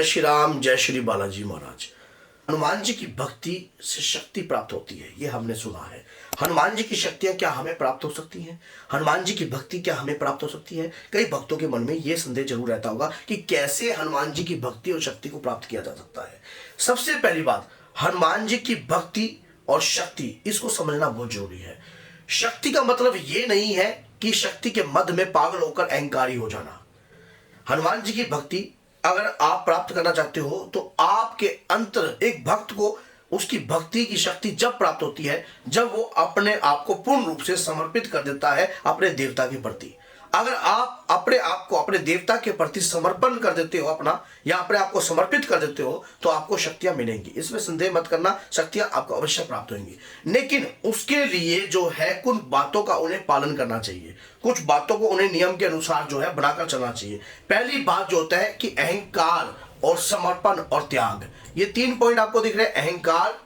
जय श्री राम, जय श्री बालाजी महाराज। हनुमान जी की भक्ति से शक्ति प्राप्त होती है, ये हमने सुना है। हनुमान जी की शक्तियां क्या हमें प्राप्त हो सकती हैं? हनुमान जी की भक्ति क्या हमें प्राप्त हो सकती है? कई भक्तों के मन में ये संदेह जरूर रहता होगा कि कैसे हनुमान जी की भक्ति और शक्ति को प्राप्त किया जा सकता है। सबसे पहली बात, हनुमान जी की भक्ति और शक्ति, इसको समझना बहुत जरूरी है। शक्ति का मतलब ये नहीं है कि शक्ति के मध्य में पागल होकर अहंकारी हो जाना। हनुमान जी की भक्ति अगर आप प्राप्त करना चाहते हो तो आपके अंतर, एक भक्त को उसकी भक्ति की शक्ति जब प्राप्त होती है जब वो अपने आप को पूर्ण रूप से समर्पित कर देता है अपने देवता के प्रति। अगर आप अपने आप को अपने देवता के प्रति समर्पण कर देते हो अपना, या अपने आप को समर्पित कर देते हो, तो आपको शक्तियां मिलेंगी, इसमें संदेह मत करना। शक्तियां आपको अवश्य प्राप्त होंगी, लेकिन उसके लिए जो है कुछ बातों का उन्हें पालन करना चाहिए, कुछ बातों को उन्हें नियम के अनुसार जो है बनाकर चलना चाहिए। पहली बात जो होता है कि अहंकार और समर्पण और त्याग, ये 3 पॉइंट आपको दिख रहे हैं। अहंकार,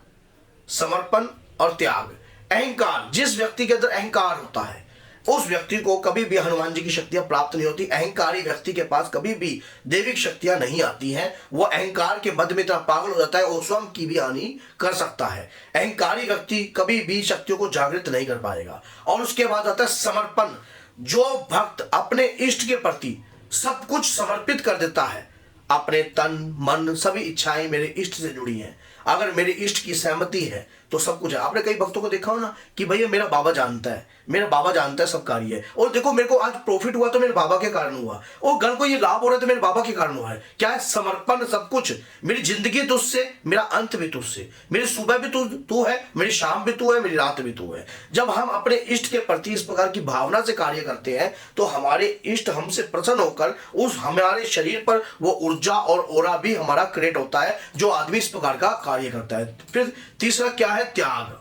समर्पण और त्याग। अहंकार, जिस व्यक्ति के अंदर अहंकार होता है उस व्यक्ति को कभी भी हनुमान जी की शक्तियां प्राप्त नहीं होती। अहंकारी व्यक्ति के पास कभी भी दैविक शक्तियां नहीं आती हैं। वो अहंकार के मद में इतना पागल हो जाता है वो स्वयं की भी हानि कर सकता है। अहंकारी व्यक्ति कभी भी शक्तियों को जागृत नहीं कर पाएगा। और उसके बाद आता है समर्पण। जो भक्त अपने इष्ट के प्रति सब कुछ समर्पित कर देता है, अपने तन मन सभी इच्छाएं मेरे इष्ट से जुड़ी हैं, अगर मेरे इष्ट की सहमति है तो सब कुछ है। आपने कई भक्तों को देखा हो ना कि भैया मेरा बाबा जानता है, मेरा बाबा जानता है सब कार्य है, और देखो मेरे को आज प्रॉफिट हुआ तो मेरे बाबा के कारण हुआ, और घर को ये लाभ हो रहा है तो मेरे बाबा के कारण हुआ है। क्या है? समर्पण। सब कुछ, मेरी जिंदगी तुझसे, मेरा अंत भी तुझसे, मेरी सुबह भी तू है, मेरी शाम भी तू है, मेरी रात भी तू है। जब हम अपने इष्ट के प्रति इस प्रकार की भावना से कार्य करते हैं तो हमारे इष्ट हमसे प्रसन्न होकर उस हमारे शरीर पर वो ऊर्जा और ओरा भी हमारा क्रिएट होता है जो आदमी इस प्रकार का कार्य करता है। फिर तीसरा क्या है? त्याग।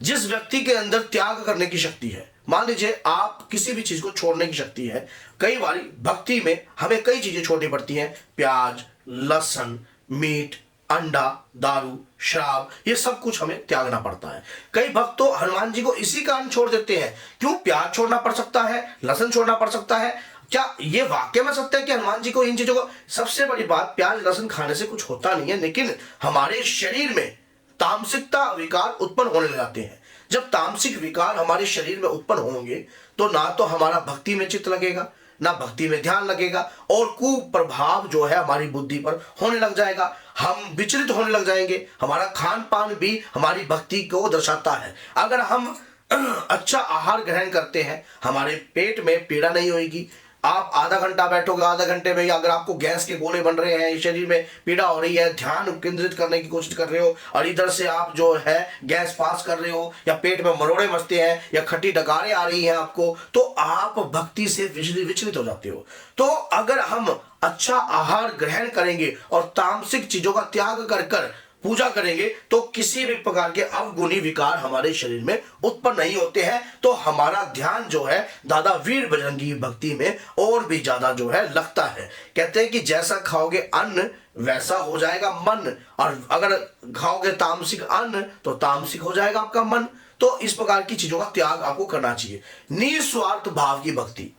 जिस व्यक्ति के अंदर त्याग करने की शक्ति है, मान लीजिए आप किसी भी चीज को छोड़ने की शक्ति है। कई बार भक्ति में हमें कई चीजें छोड़नी पड़ती हैं, प्याज, लहसुन, मीट, अंडा, दारू, शराब, ये सब कुछ हमें त्यागना पड़ता है। कई भक्त तो हनुमान जी को इसी कारण छोड़ देते हैं। क्यों? प्याज छोड़ना पड़ सकता है, लहसुन छोड़ना पड़ सकता है। क्या ये वाक्य में सत्य है कि हनुमान जी को इन चीजों को? सबसे बड़ी बात, प्याज लहसुन खाने से कुछ होता नहीं है, लेकिन हमारे शरीर में तामसिकता विकार उत्पन्न होने लग जाते हैं। जब तामसिक विकार हमारे शरीर में उत्पन्न होंगे तो ना तो हमारा भक्ति में चित्त लगेगा, ना भक्ति में ध्यान लगेगा, और कुप्रभाव जो है हमारी बुद्धि पर होने लग जाएगा। हम विचलित होने लग जाएंगे। हमारा खान पान भी हमारी भक्ति को दर्शाता है। अगर हम अच्छा आहार ग्रहण करते हैं, हमारे पेट में पीड़ा नहीं होगी। आप आधा घंटा बैठोगे, आधा घंटे में अगर आपको गैस के गोले बन रहे हैं, शरीर में पीड़ा हो रही है, ध्यान केंद्रित करने की कोशिश कर रहे हो और इधर से आप जो है गैस पास कर रहे हो, या पेट में मरोड़े मचते हैं, या खट्टी डकारें आ रही हैं आपको, तो आप भक्ति से विचलित हो जाते हो। तो अगर हम अच्छा आहार ग्रहण करेंगे और तामसिक चीजों का त्याग कर कर पूजा करेंगे तो किसी भी प्रकार के अवगुणी विकार हमारे शरीर में उत्पन्न नहीं होते हैं। तो हमारा ध्यान जो है दादा वीर बजरंगी भक्ति में और भी ज्यादा जो है लगता है। कहते हैं कि जैसा खाओगे अन्न वैसा हो जाएगा मन, और अगर खाओगे तामसिक अन्न तो तामसिक हो जाएगा आपका मन। तो इस प्रकार की चीजों का त्याग आपको करना चाहिए। निस्वार्थ भाव की भक्ति,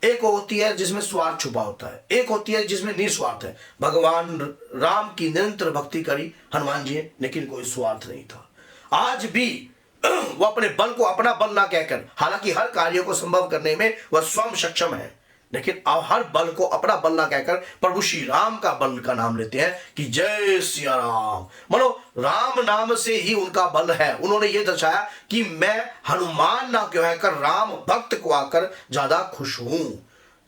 एक होती है जिसमें स्वार्थ छुपा होता है, एक होती है जिसमें निस्वार्थ है। भगवान राम की निरंतर भक्ति करी हनुमान जी ने, लेकिन कोई स्वार्थ नहीं था। आज भी वो अपने बल को अपना बल ना कहकर, हालांकि हर कार्य को संभव करने में वह स्वयं सक्षम है, लेकिन अब हर बल को अपना बल ना कहकर प्रभु श्री राम का बल का नाम लेते हैं कि जय सिया राम। मानो राम नाम से ही उनका बल है। उन्होंने ये दर्शाया कि मैं हनुमान ना कहकर राम भक्त को आकर ज्यादा खुश हूं।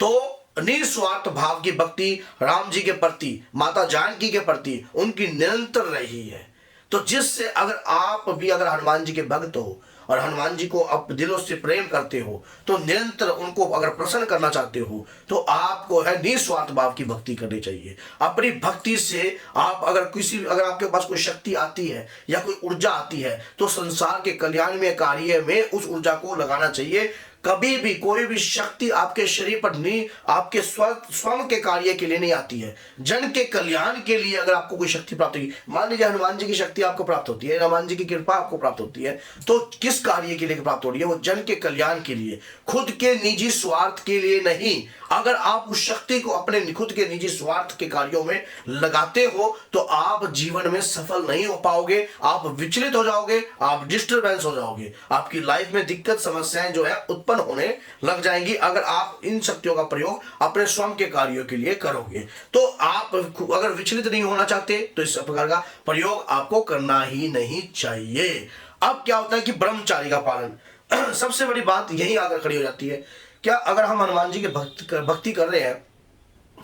तो निस्वार्थ भाव की भक्ति राम जी के प्रति, माता जानकी के प्रति उनकी निरंतर रही है। तो जिससे अगर आप भी अगर हनुमान जी के भक्त हो और हनुमान जी को आप दिलों से प्रेम करते हो, तो निरंतर उनको अगर प्रसन्न करना चाहते हो तो आपको है निस्वार्थ भाव की भक्ति करनी चाहिए। अपनी भक्ति से आप अगर आपके पास कोई शक्ति आती है या कोई ऊर्जा आती है तो संसार के कल्याण में कार्य में उस ऊर्जा को लगाना चाहिए। कभी भी कोई भी शक्ति आपके शरीर पर नहीं, आपके स्वयं के कार्य के लिए नहीं आती है। जन के कल्याण के लिए अगर आपको कोई शक्ति प्राप्त होगी, मान लीजिए हनुमान जी की शक्ति आपको प्राप्त होती है, हनुमान जी की कृपा आपको प्राप्त होती है, तो किस कार्य के लिए प्राप्त हो रही है? वो जन के कल्याण के लिए, खुद के निजी स्वार्थ के लिए नहीं। अगर आप उस शक्ति को अपने खुद के निजी स्वार्थ के कार्यों में लगाते हो तो आप जीवन में सफल नहीं हो पाओगे, आप विचलित हो जाओगे, आप डिस्टर्बेंस हो जाओगे, आपकी लाइफ में दिक्कत समस्याएं जो है उत्पन्न होने लग जाएंगी अगर आप इन शक्तियों का प्रयोग अपने स्वयं के कार्यों के लिए करोगे। तो आप अगर विचलित नहीं होना चाहते तो इस प्रकार का प्रयोग आपको करना ही नहीं चाहिए। अब क्या होता है कि ब्रह्मचारी का पालन सबसे बड़ी बात यही आकर खड़ी हो जाती है। क्या अगर हम हनुमान जी की भक्ति कर रहे हैं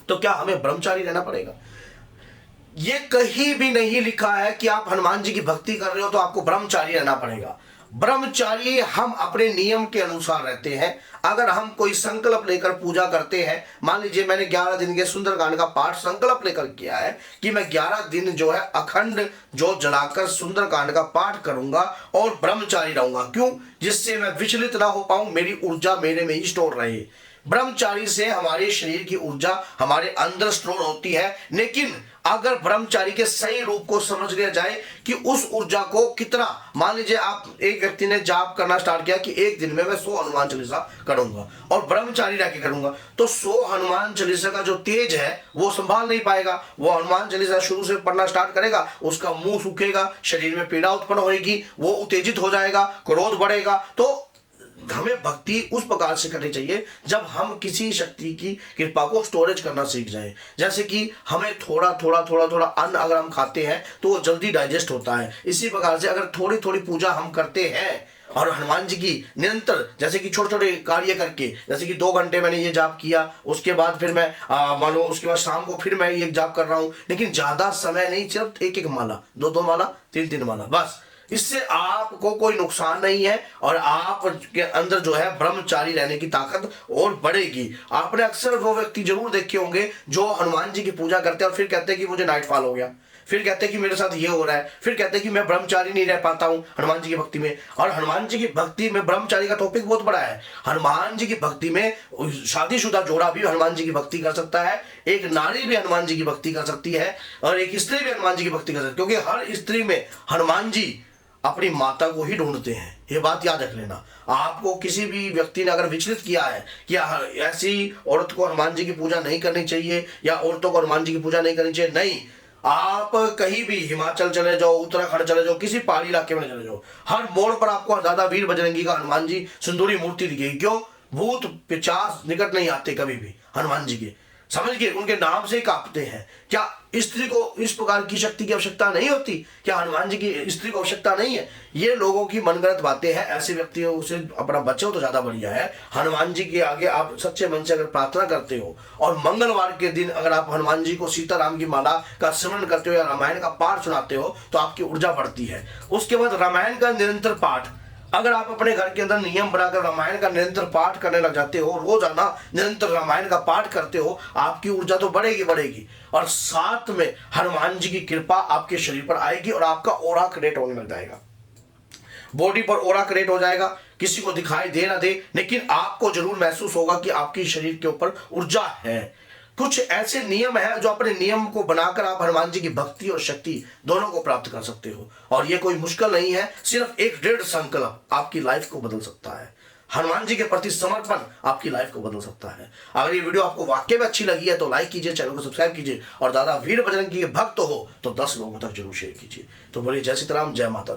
तो क्या हमें ब्रह्मचारी रहना पड़ेगा? ये कहीं भी नहीं लिखा है कि आप हनुमान जी की भक्ति कर रहे हो तो आपको ब्रह्मचारी रहना पड़ेगा। ब्रह्मचारी हम अपने नियम के अनुसार रहते हैं। अगर हम कोई संकल्प लेकर पूजा करते हैं, मान लीजिए मैंने 11 दिन के सुंदरकांड का पाठ संकल्प लेकर किया है कि मैं 11 दिन जो है अखंड जो जलाकर सुंदरकांड का पाठ करूंगा और ब्रह्मचारी रहूंगा। क्यों? जिससे मैं विचलित ना हो पाऊं, मेरी ऊर्जा मेरे में ही स्टोर रहे। ब्रह्मचारी से हमारे शरीर की ऊर्जा हमारे अंदर स्टोर होती है। लेकिन अगर ब्रह्मचारी के सही रूप को समझ लिया जाए कि उस ऊर्जा को कितना, मान लीजिए आप एक व्यक्ति ने जाप करना स्टार्ट किया कि एक दिन में मैं 100 हनुमान चालीसा करूंगा और ब्रह्मचारी रह के करूंगा, तो 100 हनुमान चालीसा का जो तेज है वो संभाल नहीं पाएगा। वो हनुमान चालीसा शुरू से पढ़ना स्टार्ट करेगा, उसका मुंह सूखेगा, शरीर में पीड़ा उत्पन्न होगी, वो उत्तेजित हो जाएगा, क्रोध बढ़ेगा। तो हमें भक्ति उस प्रकार से करनी चाहिए जब हम किसी शक्ति की कृपा को स्टोरेज करना सीख जाएं। जैसे कि हमें थोड़ा थोड़ा अन्न अगर हम खाते हैं तो वो जल्दी डाइजेस्ट होता है। इसी प्रकार से अगर थोड़ी थोड़ी पूजा हम करते हैं और हनुमान जी की निरंतर, जैसे कि छोटे छोटे कार्य करके, जैसे कि 2 घंटे मैंने ये जाप किया, उसके बाद फिर मैं मान लो उसके बाद शाम को फिर मैं ये जाप कर रहा हूँ, लेकिन ज्यादा समय नहीं, सिर्फ 1-1 माला, 2-2 माला, 3-3 माला, बस। इससे आपको कोई नुकसान नहीं है और आपके अंदर जो है ब्रह्मचारी रहने की ताकत और बढ़ेगी। आपने अक्सर वो व्यक्ति जरूर देखे होंगे जो हनुमान जी की पूजा करते हैं और फिर कहते हैं कि मुझे नाइटफॉल हो गया, फिर कहते हैं कि मेरे साथ ये हो रहा है, फिर कहते हैं कि मैं ब्रह्मचारी नहीं रह पाता हूं हनुमान जी की भक्ति में। और हनुमान जी की भक्ति में ब्रह्मचारी का टॉपिक बहुत बड़ा है। हनुमान जी की भक्ति में शादीशुदा जोड़ा भी हनुमान जी की भक्ति कर सकता है, एक नारी भी हनुमान जी की भक्ति कर सकती है और एक स्त्री भी हनुमान जी की भक्ति कर सकती है, क्योंकि हर स्त्री में हनुमान जी अपनी माता को ही ढूंढते हैं। ये बात याद रख लेना। आपको किसी भी व्यक्ति ने अगर विचलित किया है कि ऐसी औरत को हनुमान जी की पूजा नहीं करनी चाहिए या औरतों को हनुमान जी की पूजा नहीं करनी चाहिए, नहीं, आप कहीं भी हिमाचल चले जाओ, उत्तराखंड चले जाओ, किसी पहाड़ी इलाके में चले जाओ, हर मोड़ पर आपको दादा वीर बजरंगी का हनुमान जी सिंदूरी मूर्ति दिखेगी। क्यों? भूत पिशाच निकट नहीं आते कभी भी हनुमान जी के, समझ गए, उनके नाम से ही कांपते हैं। क्या स्त्री को इस प्रकार की शक्ति की आवश्यकता नहीं होती? क्या हनुमान जी की स्त्री को आवश्यकता नहीं है? ये लोगों की मनगढ़ंत बातें हैं। ऐसे व्यक्तियों से अपना बचाओ तो ज्यादा बढ़िया है। हनुमान जी के आगे आप सच्चे मन से अगर प्रार्थना करते हो और मंगलवार के दिन अगर आप हनुमान जी को सीताराम की माला का स्मरण करते हो या रामायण का पाठ सुनाते हो तो आपकी ऊर्जा बढ़ती है। उसके बाद रामायण का निरंतर पाठ, अगर आप अपने घर के अंदर नियम बनाकर रामायण का निरंतर पाठ करने लग जाते हो, रोजाना निरंतर रामायण का पाठ करते हो, आपकी ऊर्जा तो बढ़ेगी और साथ में हनुमान जी की कृपा आपके शरीर पर आएगी और आपका ऑरा क्रिएट होने लग जाएगा, बॉडी पर ऑरा क्रिएट हो जाएगा। किसी को दिखाई दे ना दे, लेकिन आपको जरूर महसूस होगा कि आपकी शरीर के ऊपर ऊर्जा है। कुछ ऐसे नियम है जो अपने नियम को बनाकर आप हनुमान जी की भक्ति और शक्ति दोनों को प्राप्त कर सकते हो और ये कोई मुश्किल नहीं है। सिर्फ एक दृढ़ संकल्प आपकी लाइफ को बदल सकता है। हनुमान जी के प्रति समर्पण आपकी लाइफ को बदल सकता है। अगर ये वीडियो आपको वाकई में अच्छी लगी है तो लाइक कीजिए, चैनल को सब्सक्राइब कीजिए और दादा वीर बजरंगी के भक्त हो तो 10 लोगों तक जरूर शेयर कीजिए। तो बोलिए जय सीताराम, जय माता दी।